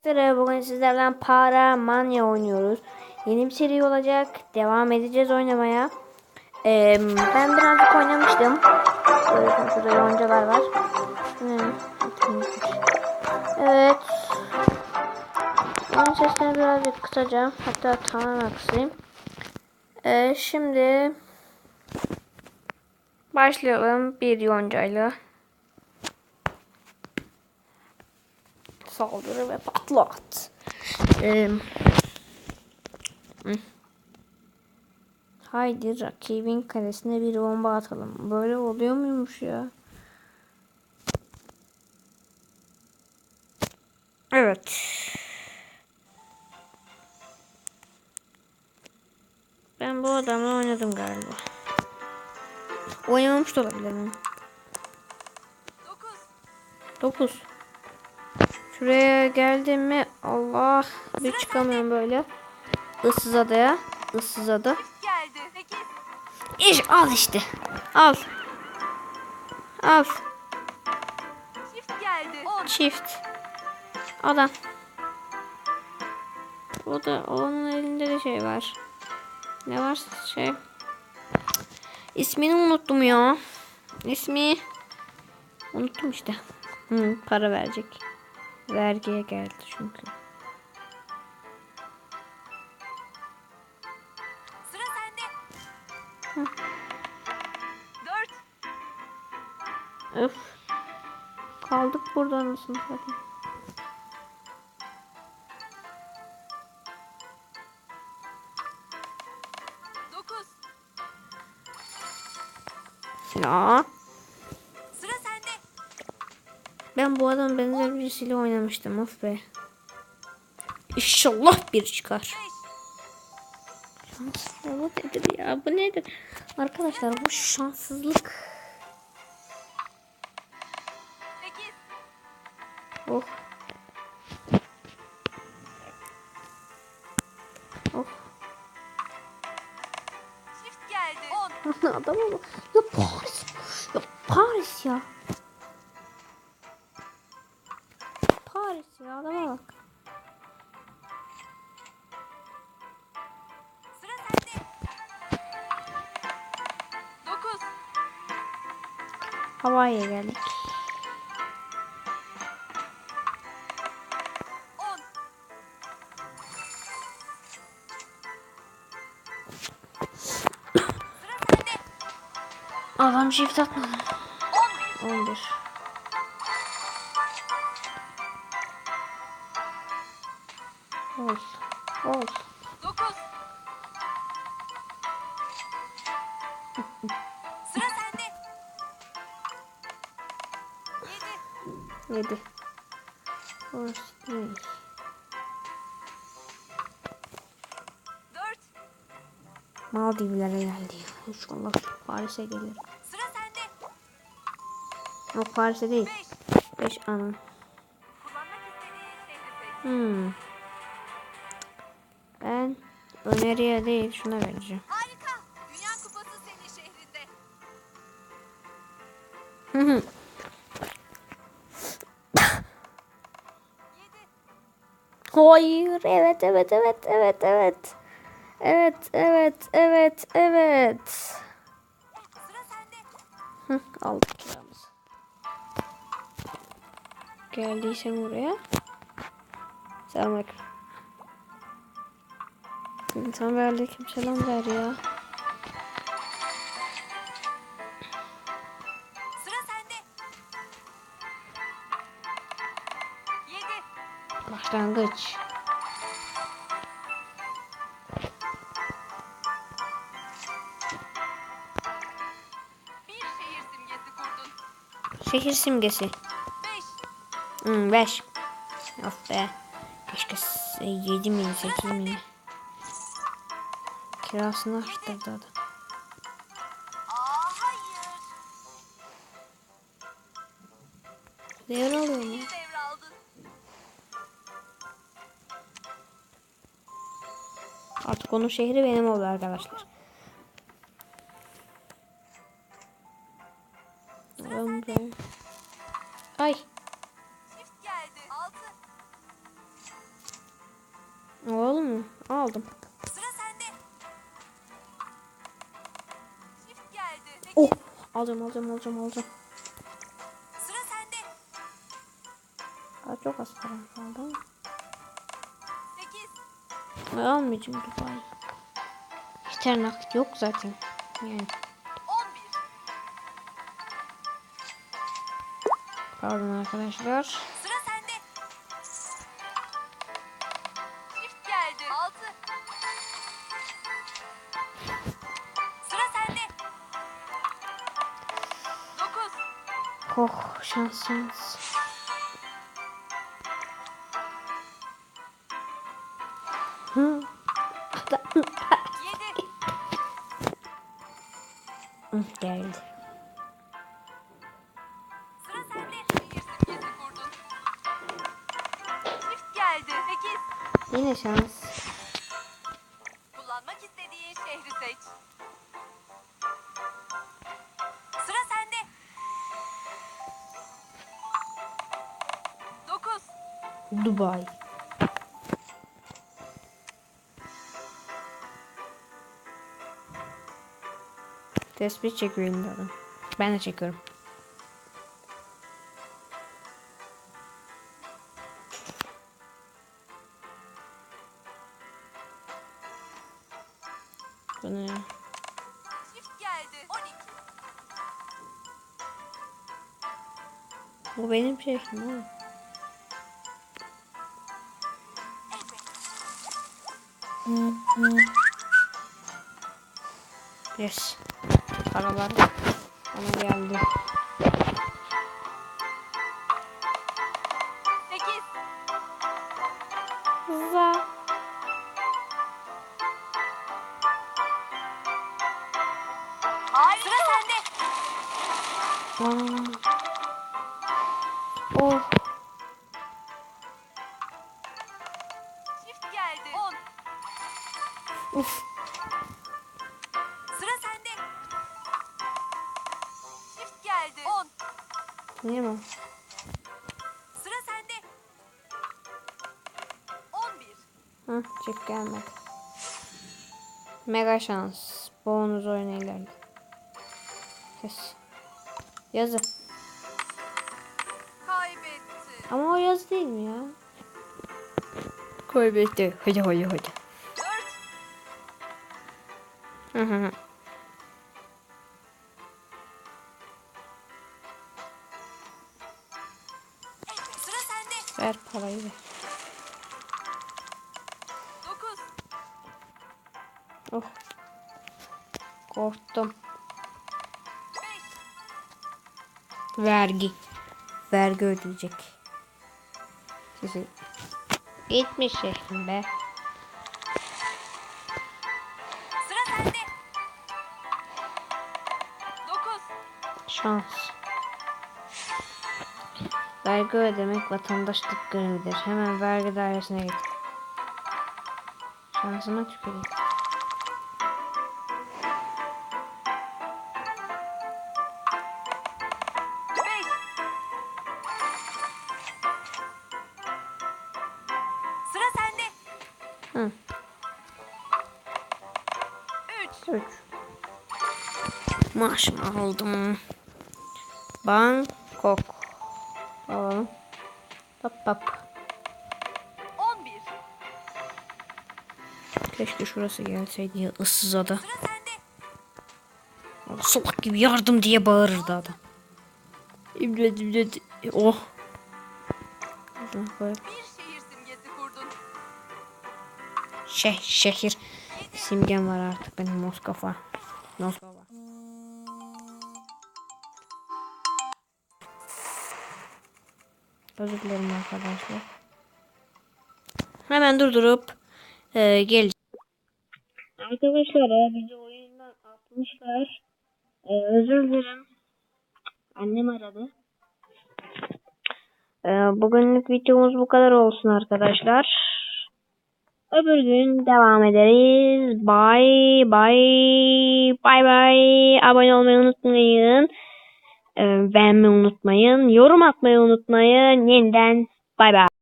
Bugün sizlerle Paramania oynuyoruz. Yeni bir seri olacak. Devam edeceğiz oynamaya. Ben birazcık oynamıştım. Böyle şurada yoncalar var. Evet. Oyun sesini birazcık kısacağım. Hatta tamamen kısayım. Şimdi başlayalım bir yoncayla. Saldırı ve patlat. Haydi rakibin kalesine bir bomba atalım. Böyle oluyor muymuş ya? Evet. Ben bu adamla oynadım galiba. Oynamamış da olabilirim. 9. Şuraya geldim mi? Allah. Bir çıkamıyorum böyle. Issız adaya. Issız ada. İş al işte. Al. Al. Çift. Adam. O da onun elinde de şey var. Ne var şey? İsmini unuttum ya. İsmi unuttum işte. Para verecek. Vergiye geldi çünkü. Sıra sende. 4. Öf. Kaldık burada nasıl zaten. 9. Ya. Sıra sende. Ben bu adam benzer birisiyle oynamıştım. Of be. İnşallah bir çıkar. 5. Ya bu nedir ya? Bu nedir? Arkadaşlar bu şanssızlık. 8. Oh. Oh. Çift geldi. 10. Adama bak. Ya Paris. Ya Paris ya. Paris ya adama bak. Sıra sende. 9. Hawaii'ye geldik. 10. Sıra sende. Adam çift atmadı. 11. 11. Ol. Ol. 9. Sıra sende. 7. 7. Orası değil. 4. Maldivlere geldi. İnşallah Paris'e gelir. Sıra sende. Yok Paris'e değil. 5. 5 ana. Kullanmak istediğin şehri seç. Ben öneriye değil şuna vereceğim. Harika. Dünya Kupası senin şehrinde. Hı hı. 7. Hayır. Evet evet evet evet evet. Evet evet evet evet. Sıra sende. Hı, aldık kiramızı. Geldiysen buraya. Selamünaleyküm. Tamam ve aleyküm selam ver ya. Sıra sende. 7. Başlangıç. Bir şehir simgesi kurdun. Şehir simgesi. 5. 5. Of be. Keşke 7 mi 8 mi? Kirasını arttırdı adam. Hayır. Devralıyor mu? Şehir devraldın. Artık onun şehri benim oldu arkadaşlar. Ay. Çift geldi. 6. aldım. Sıra sende. Çift geldi. 8. Oh. Alacağım. Sıra sende. Daha çok az param kaldı ama. 8. Ben almayacağım Dubai. Yeter, nakit yok zaten. Yani 11. pardon arkadaşlar. Sıra sende. Çift geldi. 6. Sıra sende. 9. Oh, şans. Hı. 7. Geldi. Sıra sende. Şehir simgesi kurdun. Çift geldi. 8. Yine şans. Kullanmak istediğin şehri seç. Sıra sende. 9. Dubai. Tespih çekiyor elinde adam. Ben de çekiyorum. Bu ne ya? Çift geldi. 12. Bu benim şehrim oğlum. Yes. Paralar bana geldi. 8. Za. Harika. Sıra sende. Oh. Çift geldi. 10. Uf. Sıra sende. Çift geldi. 10. Niye mi? Sıra sende. 11. Hı, çek gelmedi. Mega şans. Bonus oyuna ilerle. Yes. Yazı. Kaybetti. Ama o yazı değil mi ya? Kaybetti. Hadi. 4. Hı. Sıra sende. Ver parayı ver. 9. Oh. Korktum. 5. Vergi ödeyecek. Sizi. Gitmiş şehrim be. Sıra sende. 9. Şans. Vergi ödemek vatandaşlık görevidir. Hemen vergi dairesine git. Şansıma tüküreyim. Sıra sende. Hı. 3. 3. Maaşımı aldım. Bangkok. Alalım. Pap. 11. Keşke şurası gelseydi ya, ıssız ada. Sıra sende. Salak gibi yardım diye bağırırdı adam. İmdat. Oh. Bir şehir simgesi kurdun. Şehir. Simgem var artık benim, Moskova. Özür dilerim arkadaşlar. Hemen durdurup geleceğim. Arkadaşlar bizi oyundan atmışlar. Özür dilerim. Annem aradı. Bugünlük videomuz bu kadar olsun arkadaşlar. Öbür gün devam ederiz. Bye. Abone olmayı unutmayın. Beğenmeyi unutmayın. Yorum atmayı unutmayın. Yeniden bye.